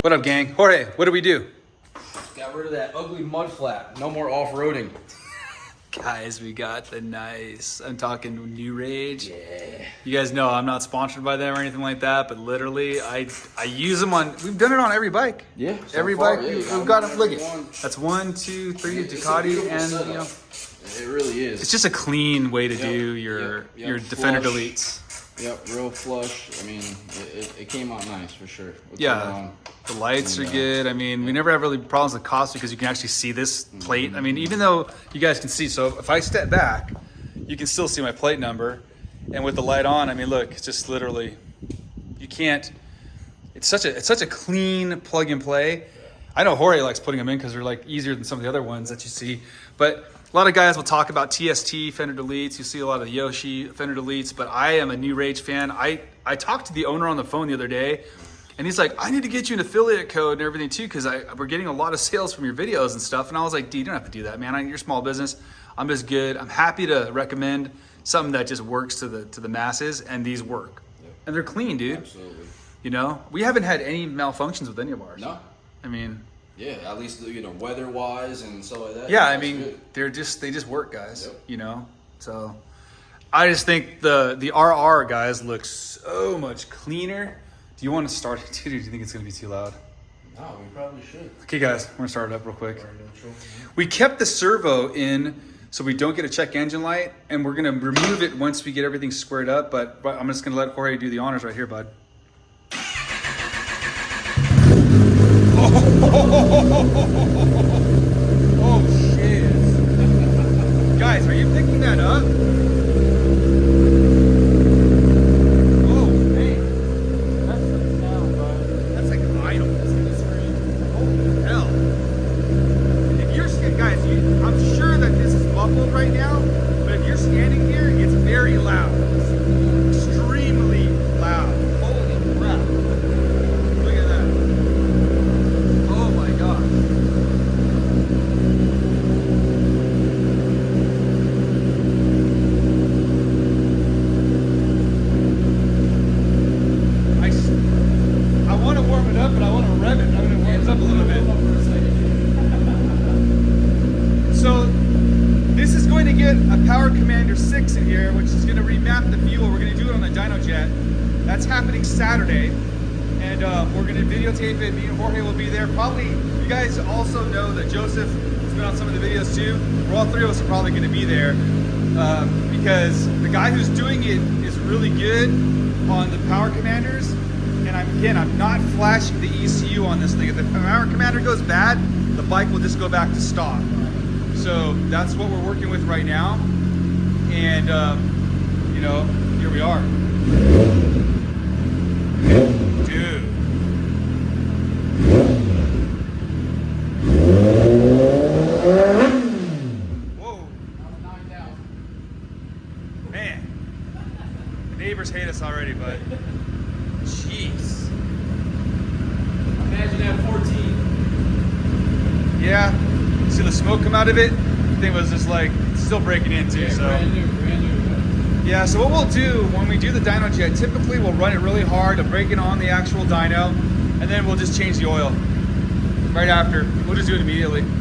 What up, gang? Jorge, what do we do? Got rid of that ugly mud flap. No more off-roading. Guys, we got the nice, I'm talking New Rage. Yeah. You guys know I'm not sponsored by them or anything like that, but literally I use them on, we've done it on every bike. Yeah. Every bike, we've got them, look it. That's 1, 2, 3 Ducati, and you know. It really is. It's just a clean way to do your Defender Flush. deletes. Yep, real flush. I mean, it came out nice for sure. Yeah, the lights are good. I mean, we never have really problems with cost because you can actually see this plate. I mean, even though you guys can see, so if I step back, you can still see my plate number. And with the light on, I mean, look, it's just literally, you can't, it's such a clean plug and play. I know Jorge likes putting them in because they're like easier than some of the other ones that you see. But a lot of guys will talk about TST Fender deletes. You see a lot of Yoshi Fender deletes, but I am a New Rage fan. I talked to the owner on the phone the other day, and he's like, I need to get you an affiliate code and everything too, because we're getting a lot of sales from your videos and stuff. And I was like, dude, you don't have to do that, man. You're a small business. I'm just good. I'm happy to recommend something that just works to the masses, and these work. Yep. And they're clean, dude. Absolutely. You know, we haven't had any malfunctions with any of ours. No. I mean, yeah, at least weather-wise and stuff like that. yeah, I mean, they just work, guys. Yep. You know, so I just think the RR guys look so much cleaner. Do you want to start it, dude? Or do you think it's gonna be too loud? No, we probably should. Okay, guys, we're gonna start it up real quick. We kept the servo in so we don't get a check engine light, and we're gonna remove it once we get everything squared up. But I'm just gonna let Jorge do the honors right here, bud. Oh shit. Guys, are you picking that up? Oh man. That's the sound, bud. That's like idle. Holy hell. If you're guys, I'm sure that this is muffled right now, but if you're standing here, it's very loud. It's extremely loud. Holy crap. Look at that. Oh my god. I want to warm it up, but I want to rev it. I'm going to warm it up a little bit. So this is going to get a Power Commander 6 in here, which is going to remap the fuel. We're going to do it on the dyno jet. That's happening Saturday. And we're going to videotape it. Me and Jorge will be there. Probably, you guys also know that Joseph has been on some of the videos too. All three of us are probably going to be there because the guy who's doing it is really good on the Power Commanders. And I'm not flashing the ECU on this thing. If the Power Commander goes bad, the bike will just go back to stock. So that's what we're working with right now. And, you know, here we are. Dude. Whoa. Man. The neighbors hate us already, but jeez. Imagine that 14. Yeah. See the smoke come out of it? The thing was just like still breaking into. Yeah, so brand new. yeah, so what we'll do when we do the dyno jet, typically we'll run it really hard to break it on the actual dyno, and then we'll just change the oil right after. We'll just do it immediately. Yep.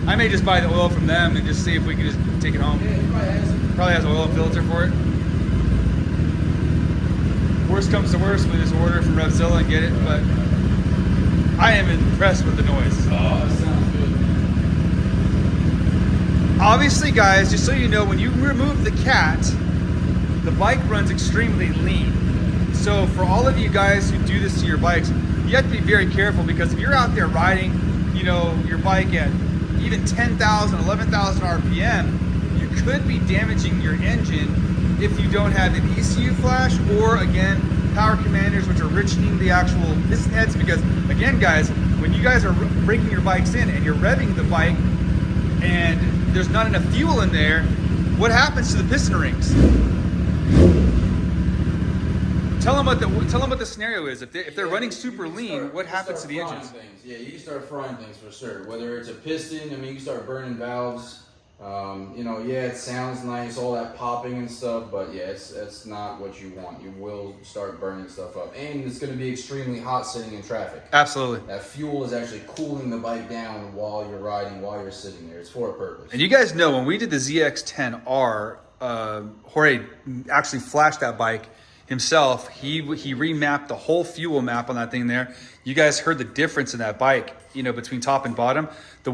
I may just buy the oil from them and just see if we can just take it home. Yeah, he probably has it. Probably has an oil filter for it. Worst comes to worst, we just order it from Revzilla and get it, but I am impressed with the noise. Oh, that sounds good. Obviously, guys, just so you know, when you remove the cat, the bike runs extremely lean. So for all of you guys who do this to your bikes, you have to be very careful because if you're out there riding, you know, your bike at even 10,000, 11,000 RPM, you could be damaging your engine if you don't have an ECU flash or, again, Power Commanders, which are richening the actual piston heads. Because, again, guys, when you guys are breaking your bikes in and you're revving the bike and there's not enough fuel in there, what happens to the piston rings? Tell them what the scenario is. If they're running super lean, what happens to the engines? Yeah, you can start frying things for sure. Whether it's a piston, I mean, you can start burning valves. You know, yeah, it sounds nice, all that popping and stuff, but yeah, it's not what you want. You will start burning stuff up, and it's going to be extremely hot sitting in traffic. Absolutely. That fuel is actually cooling the bike down while you're riding, while you're sitting there. It's for a purpose. And you guys know when we did the ZX-10R, Jorge actually flashed that bike himself. He remapped the whole fuel map on that thing there. You guys heard the difference in that bike, you know, between top and bottom. The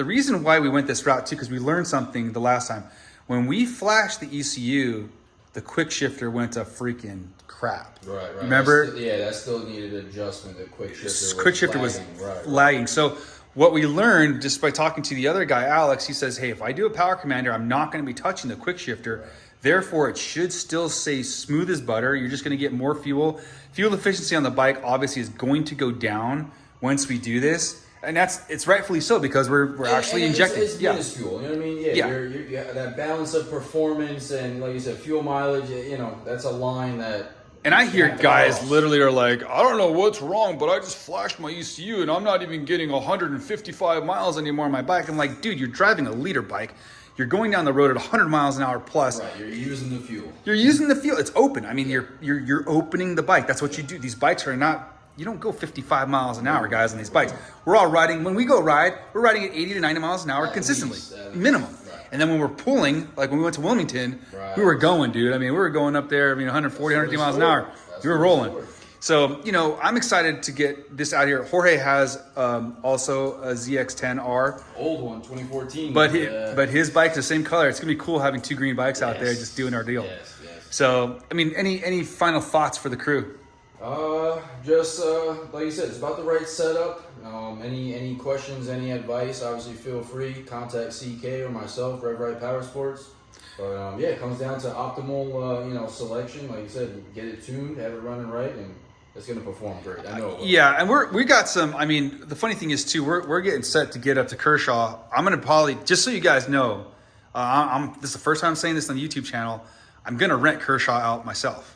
reason why we went this route too, because we learned something the last time. When we flashed the ECU, the quick shifter went to freaking crap. Right. Remember? That still needed adjustment. The quick shifter was lagging. So what we learned just by talking to the other guy, Alex, he says, hey, if I do a power commander, I'm not going to be touching the quick shifter. Right. Therefore, it should still stay smooth as butter. You're just going to get more fuel. Fuel efficiency on the bike obviously is going to go down once we do this. And it's rightfully so, because we're actually injecting. It's minuscule, you know what I mean? Yeah. You're that balance of performance and, like you said, fuel mileage, you know, that's a line that... And I hear guys literally are like, I don't know what's wrong, but I just flashed my ECU and I'm not even getting 155 miles anymore on my bike. I'm like, dude, you're driving a liter bike. You're going down the road at 100 miles an hour plus. Right, you're using the fuel. You're using the fuel. It's open. I mean, you're opening the bike. That's what you do. These bikes are not... You don't go 55 miles an hour, guys, on these bikes. We're all riding. When we go ride, we're riding at 80 to 90 miles an hour consistently, minimum. Right. And then when we're pulling, like when we went to Wilmington, we were going, dude. I mean, we were going up there, 140, 150 miles an hour. We were rolling. So, you know, I'm excited to get this out here. Jorge has also a ZX-10R. Old one, 2014. But his bike's the same color. It's going to be cool having two green bikes out there just doing our deal. Yes. So, I mean, any final thoughts for the crew? Like you said, it's about the right setup. Any questions, any advice, obviously feel free. Contact CK or myself, Rev Right Power Sports. But it comes down to optimal, selection. Like you said, get it tuned, have it running right, and it's going to perform great. I know. Yeah, and we got some. I mean, the funny thing is too, we're getting set to get up to Kershaw. I'm going to probably, just so you guys know, this is the first time I'm saying this on the YouTube channel. I'm going to rent Kershaw out myself.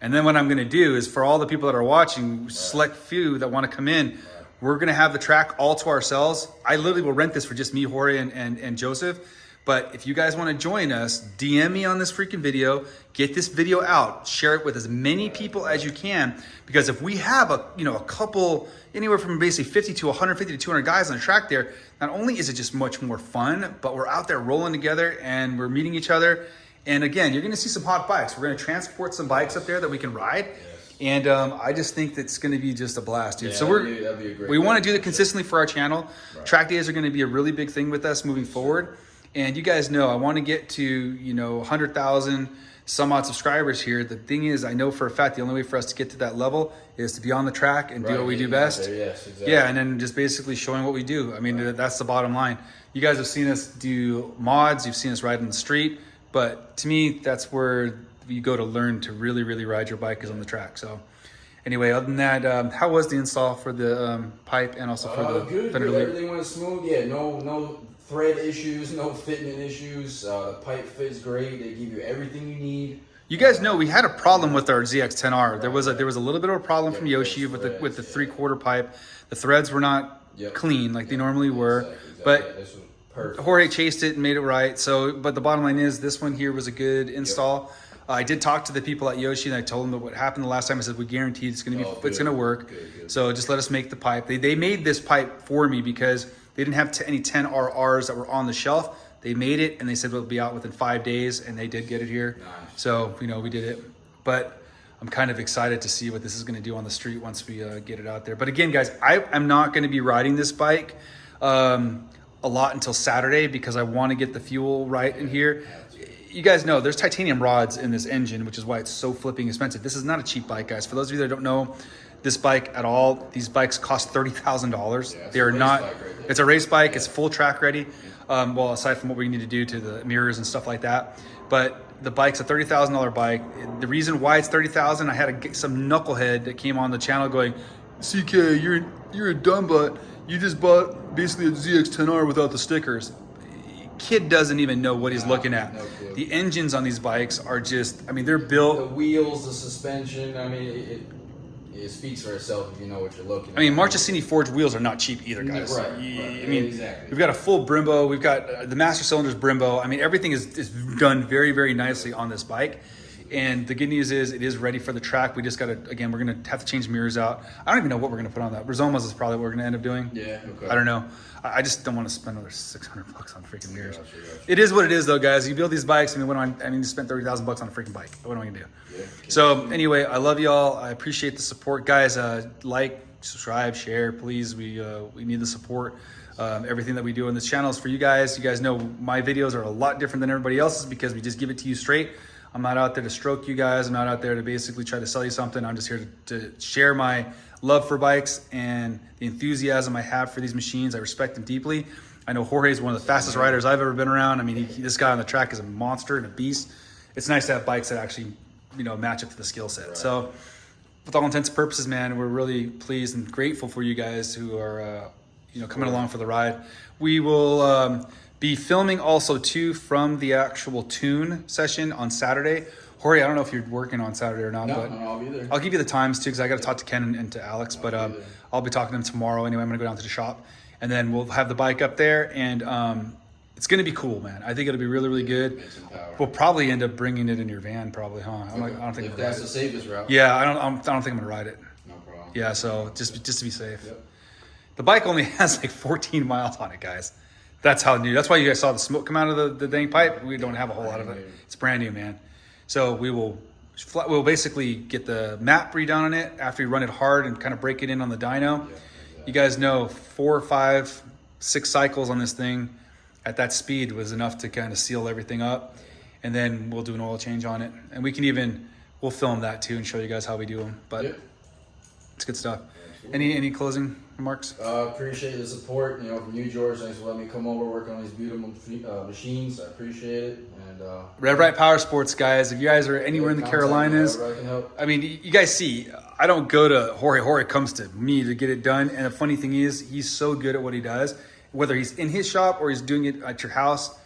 And then what I'm going to do is, for all the people that are watching, select few that want to come in, we're going to have the track all to ourselves. I literally will rent this for just me, Jorge, and Joseph. But if you guys want to join us, DM me on this freaking video, get this video out, share it with as many people as you can. Because if we have a couple, anywhere from basically 50 to 150 to 200 guys on the track there, not only is it just much more fun, but we're out there rolling together and we're meeting each other. And again, you're going to see some hot bikes. We're going to transport some bikes up there that we can ride. And I just think that's going to be just a blast, dude. So that'd be a great we want to do that consistently for our channel. Right. Track days are going to be a really big thing with us moving forward. And you guys know, I want to get to 100,000 some odd subscribers here. The thing is, I know for a fact the only way for us to get to that level is to be on the track and do what we do best. Yes, exactly. Yeah, and then just basically showing what we do. I mean, that's the bottom line. You guys have seen us do mods. You've seen us ride in the street. But to me, that's where you go to learn to really, really ride your bike, is on the track. So anyway, other than that, how was the install for the pipe and also for the Fender Good. Everything went smooth. Yeah, no thread issues, no fitment issues. The pipe fits great. They give you everything you need. You guys know we had a problem with our ZX-10R. There was a little bit of a problem from Yoshi with the 3/4 pipe. The threads were not clean like they normally were. Exactly. But this was perfect. Jorge chased it and made it right. So, but the bottom line is, this one here was a good install. I did talk to the people at Yoshi, and I told them that what happened the last time. I said, we guaranteed it's going to be, it's going to work. Good. So just let us make the pipe. They made this pipe for me because they didn't have any 10RRs that were on the shelf. They made it, and they said it'll be out within 5 days, and they did get it here. Nice. So, we did it. But I'm kind of excited to see what this is going to do on the street once we get it out there. But again, guys, I'm not going to be riding this bike a lot until Saturday, because I want to get the fuel right in here. You guys know there's titanium rods in this engine, which is why it's so flipping expensive. This is not a cheap bike, guys. For those of you that don't know this bike at all, these bikes cost $30,000. They are not. It's a race bike. It's full track ready. Well, aside from what we need to do to the mirrors and stuff like that, but the bike's a $30,000 bike. The reason why it's $30,000, I had some knucklehead that came on the channel going, "CK, you're a dumb butt. You just bought basically a ZX-10R without the stickers." Kid doesn't even know what he's looking at. No clue. The engines on these bikes are just, they're built. The wheels, the suspension, it speaks for itself if you know what you're looking at. I mean, Marchesini forged wheels are not cheap either, guys. Right. I Right. mean, Exactly. we've got a full Brembo. We've got the master cylinders Brembo. I mean, everything is done very, very nicely on this bike. And the good news is it is ready for the track. We just got to, again, we're going to have to change mirrors out. I don't even know what we're going to put on that. Rizomas is probably what we're going to end up doing. Yeah, okay. I don't know. I just don't want to spend another $600 on freaking mirrors. Gotcha. It is what it is, though, guys. You build these bikes. I mean, you spent $30,000 on a freaking bike. What am I going to do? Yeah. So anyway, I love y'all. I appreciate the support, guys. Like, subscribe, share, please. We need the support. Everything that we do on this channel is for you guys. You guys know my videos are a lot different than everybody else's because we just give it to you straight. I'm not out there to stroke you guys. I'm not out there to basically try to sell you something. I'm just here to share my love for bikes and the enthusiasm I have for these machines. I respect them deeply. I know Jorge is one of the fastest riders I've ever been around. I mean, this guy on the track is a monster and a beast. It's nice to have bikes that actually, match up to the skill set. Right. So with all intents and purposes, man, we're really pleased and grateful for you guys who are, coming along for the ride. We will be filming also too from the actual tune session on Saturday. Jorge, I don't know if you're working on Saturday or not, but No, I'll be there. I'll give you the times too, because I got to talk to Ken and to Alex, but I'll be talking to them tomorrow anyway. I'm going to go down to the shop and then we'll have the bike up there and it's going to be cool, man. I think it'll be really, really good. We'll probably end up bringing it in your van probably, huh? I don't think if that's the safest route. Yeah, I don't think I'm going to ride it. No problem. Yeah, so just to be safe. Yep. The bike only has like 14 miles on it, guys. That's how new. That's why you guys saw the smoke come out of the dang pipe. We don't have a whole lot of it. It's brand new, man. So we'll basically get the map redone on it after we run it hard and kind of break it in on the dyno. Yeah, exactly. You guys know 4, 5, 6 cycles on this thing at that speed was enough to kind of seal everything up. And then we'll do an oil change on it. And we'll film that too and show you guys how we do them. But it's good stuff. Absolutely. Any closing remarks? Appreciate the support, from you, George. Thanks for letting me come over, work on these beautiful machines. I appreciate it. And Red Right Power Sports, guys. If you guys are anywhere in the Carolinas, I can help. I mean, you guys see, I don't go to Jorge. Jorge comes to me to get it done. And the funny thing is, he's so good at what he does. Whether he's in his shop or he's doing it at your house,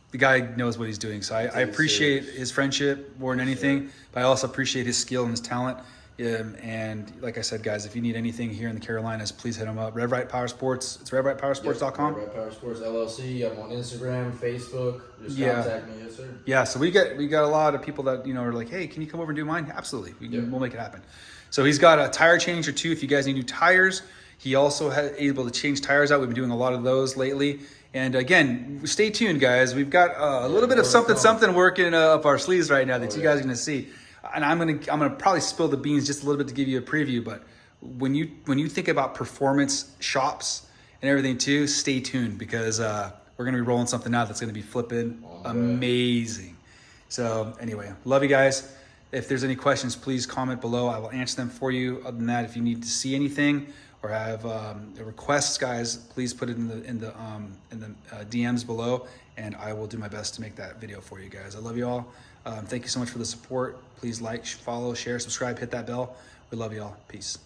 the guy knows what he's doing. So I appreciate his friendship more than anything, but I also appreciate his skill and his talent. And like I said, guys, if you need anything here in the Carolinas, please hit him up. Red Right Power Sports. It's redrightpowersports.com. Red Right Power Sports LLC. I'm on Instagram, Facebook. Just contact me, yes, sir. Yeah, so we got a lot of people that are like, hey, can you come over and do mine? Absolutely, we'll make it happen. So he's got a tire change or two if you guys need new tires. He also able to change tires out. We've been doing a lot of those lately. And again, stay tuned, guys. We've got a little bit of something working up our sleeves right now that you guys are gonna see. And I'm gonna probably spill the beans just a little bit to give you a preview. But when you think about performance shops and everything too, stay tuned because we're gonna be rolling something out that's gonna be flipping amazing. So anyway, love you guys. If there's any questions, please comment below. I will answer them for you. Other than that, if you need to see anything or have requests, guys, please put it in the DMs below, and I will do my best to make that video for you guys. I love you all. Thank you so much for the support. Please like, follow, share, subscribe, hit that bell. We love you all. Peace.